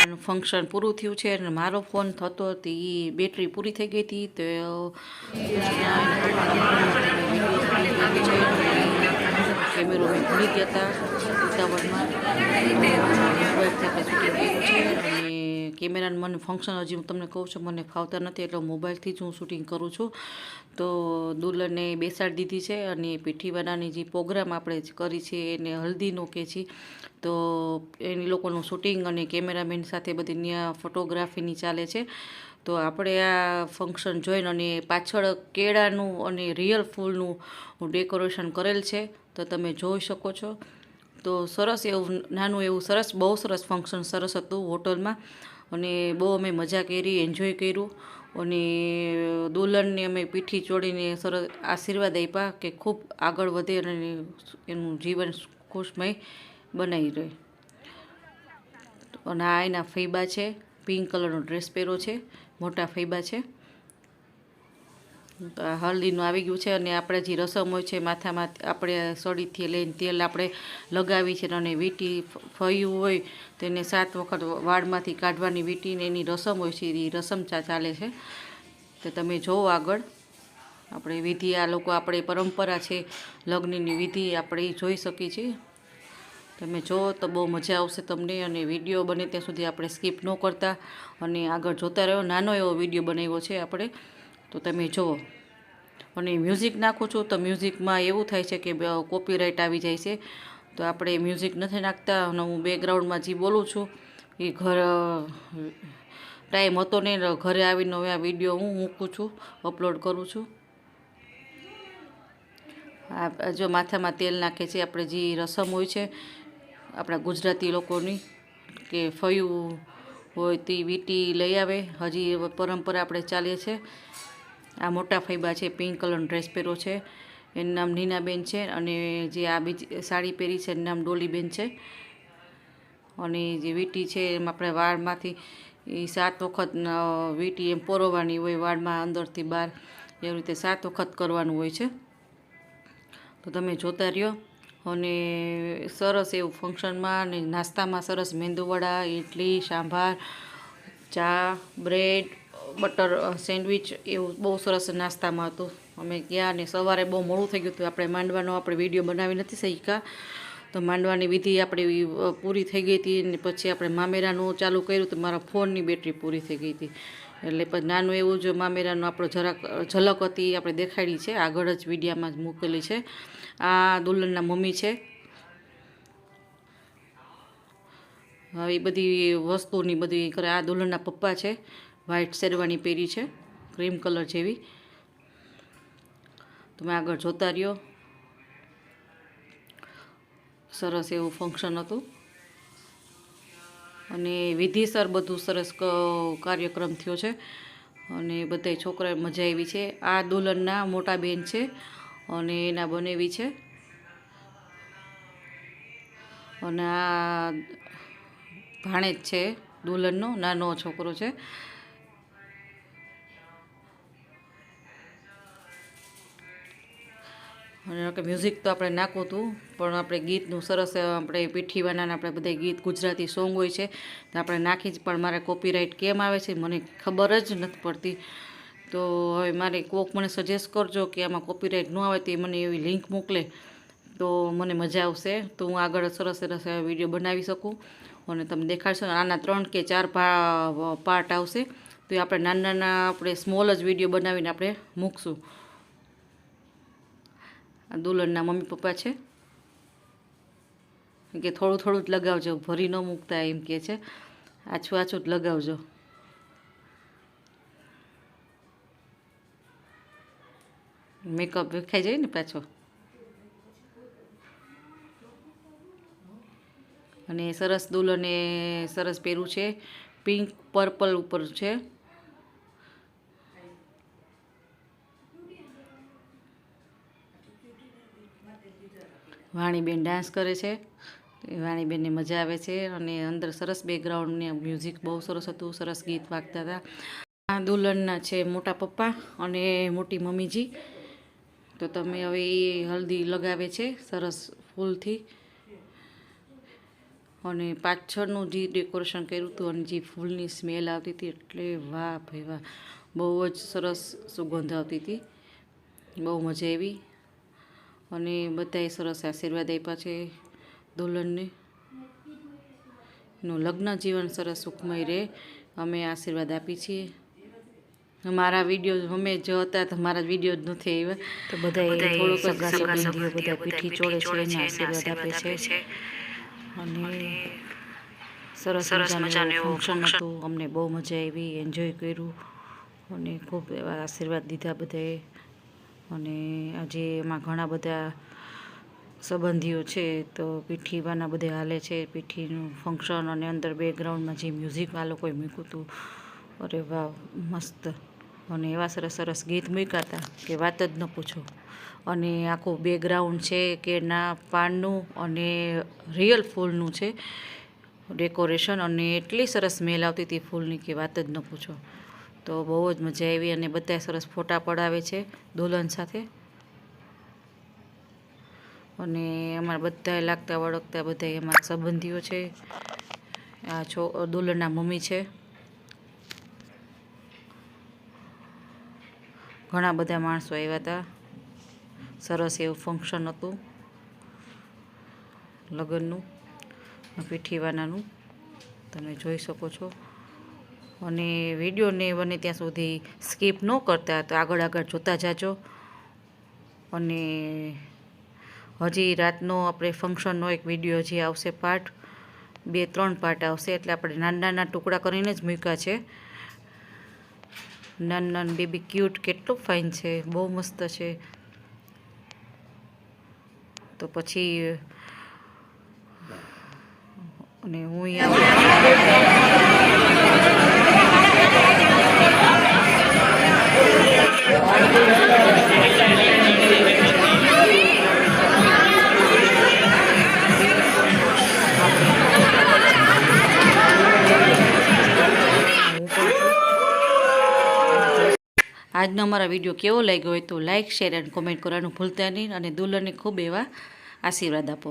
Function પૂરું થયું છે અને મારો ફોન થતો હતી એ બેટરી પૂરી થઈ ગઈ હતી તો કેમેરો મેં ભૂલી ગયા હતા ઉતાવળમાં મોબાઈલથી આપણે શૂટિંગ કર્યું છે અને કેમેરાનું મને ફંક્શન હજી હું તમને કહું છું મને ફાવતા નથી એટલે મોબાઈલથી જ હું શૂટિંગ કરું છું. તો દુલ્હનને બેસાડી દીધી છે અને પીઠીવાળાની જે પ્રોગ્રામ આપણે કરી છે એને હલ્દીનો કે છે તો એની લોકોનું શૂટિંગ અને કેમેરામેન સાથે બધી ત્યાં ફોટોગ્રાફીની ચાલે છે. તો આપણે આ ફંક્શન જોઈને અને પાછળ કેળાનું અને રિયલ ફૂલનું ડેકોરેશન કરેલ છે તો તમે જોઈ શકો છો. તો સરસ એવું નાનું એવું સરસ બહુ સરસ ફંક્શન સરસ હતું હોટલમાં અને બહુ અમે મજા કરી એન્જોય કર્યું અને દુલ્હનને અમે પીઠી ચોડીને સરસ આશીર્વાદ આપ્યા કે ખૂબ આગળ વધે અને એનું જીવન ખુશમય બનાવી રહે. અને આ એના ફૈબા છે, પિંક કલરનો ડ્રેસ પહેર્યો છે, મોટા ફૈબા છે. તો આ હલ્દીનું આવી ગયું છે અને આપણે જે રસમ હોય છે માથામાં આપણે સળીથી લઈને તેલ આપણે લગાવી છે અને વીંટી ફયું હોય તેને 7 વખત વાળમાંથી કાઢવાની વીંટીને એની રસમ હોય છે એ રસમ ચાલે છે. તો તમે જોવો આગળ આપણે વિધિ આ લોકો આપણે પરંપરા છે લગ્નની વિધિ આપણે જોઈ શકીએ છીએ. તમે જુઓ તો બહુ મજા આવશે તમને અને વિડીયો બને ત્યાં સુધી આપણે સ્કીપ ન કરતા અને આગળ જોતા રહ્યો. નાનો એવો વિડીયો બનાવ્યો છે આપણે તો તમે જુઓ. અને મ્યુઝિક નાખું છું તો મ્યુઝિકમાં એવું થાય છે કે કોપીરાઇટ આવી જાય છે તો આપણે મ્યુઝિક નથી નાખતા અને હું બેકગ્રાઉન્ડમાં જે બોલું છું એ ટાઈમ હતો નહીં ઘરે આવીને હવે આ વિડીયો હું મૂકું છું અપલોડ કરું છું. આ જો માથામાં તેલ નાખે છે આપણે જે રસમ હોય છે આપણા ગુજરાતી લોકોની કે ફયું હોય તે વીંટી લઈ આવે હજી પરંપરા આપણે ચાલીએ છે. આ મોટા ફૈબા છે પિંક કલરનો ડ્રેસ પહેર્યો છે એનું નામ નીનાબેન છે અને જે આ બીજી સાડી પહેરી છે એનું નામ ડોલીબેન છે. અને જે વીંટી છે એમ આપણે વાળમાંથી એ 7 વખત વીંટી એમ પોરવવાની હોય વાળમાં અંદરથી બહાર એવી રીતે 7 વખત કરવાનું હોય છે. તો તમે જોતા રહ્યો અને સરસ એવું ફંક્શનમાં અને નાસ્તામાં સરસ મેંદુવડા, ઇડલી, સાંભાર, ચા, બ્રેડ, બટર સેન્ડવિચ એવું બહુ સરસ નાસ્તામાં હતું. અમે ગયા અને સવારે બહુ મોડું થઈ ગયું હતું આપણે માંડવાનો આપણે વિડીયો બનાવી નથી શીખ્યા તો માંડવાની વિધિ આપણી પૂરી થઈ ગઈ હતી અને પછી આપણે મામેરાનું ચાલુ કર્યું તો મારા ફોનની બેટરી પૂરી થઈ ગઈ હતી એટલે પછી નાનું એવું જ મામેરાનું આપણો જરાક ઝલક હતી આપણે દેખાડી છે આગળ જ વિડીયામાં જ મૂકેલી છે. આ દુલ્હનના મમ્મી છે. એ બધી વસ્તુની બધી કરે. આ દુલ્હનના પપ્પા છે વ્હાઈટ શેરવાની પહેરી છે ક્રીમ કલર જેવી. તમે આગળ જોતા રહ્યો. સરસ એવું ફંક્શન હતું અને વિધિસર બધું સરસ કાર્યક્રમ થયો છે અને બધા છોકરાએ મજા આવી છે. આ દુલ્હનના મોટા બેન છે અને એના બનેવી છે અને આ ભાણેજ છે દુલ્હનનો નાનો છોકરો છે. અને મ્યુઝિક તો આપણે નાખવું હતું પણ આપણે ગીતનું સરસ આપણે પીઠીવાના આપણે બધા ગીત ગુજરાતી સોંગ હોય છે તો આપણે નાખી જ પણ મારે કોપીરાઇટ કેમ આવે છે મને ખબર જ નથી પડતી. તો હવે મારે કોક મને સજેસ્ટ કરજો કે આમાં કોપીરાઇટ ન આવે તો એ મને એવી લિંક મોકલે તો મને મજા આવશે તો હું આગળ સરસ સરસ વિડીયો બનાવી શકું અને તમે દેખાડશો. આના 3 કે 4 પાર્ટ આવશે તો એ આપણે નાના આપણે સ્મોલ જ વિડીયો બનાવીને આપણે મૂકશું. દુલ્હનના મમ્મી પપ્પા છે કે થોડું થોડું જ લગાવજો ભરી ન મૂકતા એમ કે છે આછું આછું જ લગાવજો. મેકઅપ દેખાઈ જાય ને પાછો. અને સરસ દુલ્હને સરસ પહેર્યું છે પિંક પર્પલ ઉપર છે. વાણીબેન ડાન્સ કરે છે વાણીબેનને મજા આવે છે અને અંદર સરસ બેકગ્રાઉન્ડને મ્યુઝિક બહુ સરસ હતું સરસ ગીત વાગતા હતા. આ દુલ્હનના છે મોટા પપ્પા અને મોટી મમ્મીજી. તો તમે હવે એ હલ્દી લગાવે છે સરસ ફૂલથી અને પાછળનું જે ડેકોરેશન કર્યું હતું અને જે ફૂલની સ્મેલ આવતી હતી એટલે વાહ ભાઈ વાહ, બહુ જ સરસ સુગંધ આવતી હતી, બહુ મજા આવી. અને બધાએ સરસ આશીર્વાદ આપ્યા છે દુલ્હનને. નું લગ્ન જીવન સરસ સુખમય રહે અમે આશીર્વાદ આપી છીએ. મારા વિડીયો અમે જો હતા તો મારા વિડીયો જ નથી આવ્યા, તો બધા થોડોક સગા સંબંધીઓ બધા પીઠી ચોળે છે અને આશીર્વાદ આપે છે. અને સરસ મજાનું એવું ફંક્શન હતું, અમને બહુ મજા આવી, એન્જોય કર્યું અને ખૂબ એવા આશીર્વાદ દીધા બધાએ. અને આજે એમાં ઘણા બધા સંબંધીઓ છે તો પીઠીવાના બધે હાલે છે પીઠીનું ફંક્શન, અને અંદર બેકગ્રાઉન્ડમાં જે મ્યુઝિક આ લોકોએ મૂક્યું હતું, અરે વાહ મસ્ત. અને એવા સરસ સરસ ગીત મૂક્યા હતા કે વાત જ ન પૂછો. અને આખું બેકગ્રાઉન્ડ છે કેળના પાનનું અને રિયલ ફૂલનું છે ડેકોરેશન, અને એટલી સરસ સ્મેલ આવતી હતી ફૂલની કે વાત જ ન પૂછો. તો બહુ જ મજા આવી અને બધા સરસ ફોટા પડાવે છે દુલ્હન સાથે. અને અમારા બધા લાગતા વળગતા બધા અમારા સંબંધીઓ છે. આ દુલ્હનના મમ્મી છે. ઘણા બધા માણસો આવ્યા હતા, સરસ એવું ફંક્શન હતું લગ્નનું પીઠીવાનાનું, તમે જોઈ શકો છો. અને વિડીયોને બને ત્યાં સુધી સ્કીપ ન કરતા, તો આગળ આગળ જોતા જાજો. અને હજી રાતનો આપણે ફંક્શનનો એક વિડીયો હજી આવશે, પાર્ટ 2-3 પાર્ટ આવશે, એટલે આપણે નાના નાના ટુકડા કરીને જ મૂક્યા છે. નાનું નાનું બેબી ક્યુટ, કેટલું ફાઇન છે, બહુ મસ્ત છે. તો પછી અને હું આજનો અમારા વિડીયો કેવો લાગ્યો હોય તો લાઇક, શેર અને કોમેન્ટ કરવાનું ભૂલતા નહીં. અને દુલ્હનને ખૂબ એવા આશીર્વાદ આપો.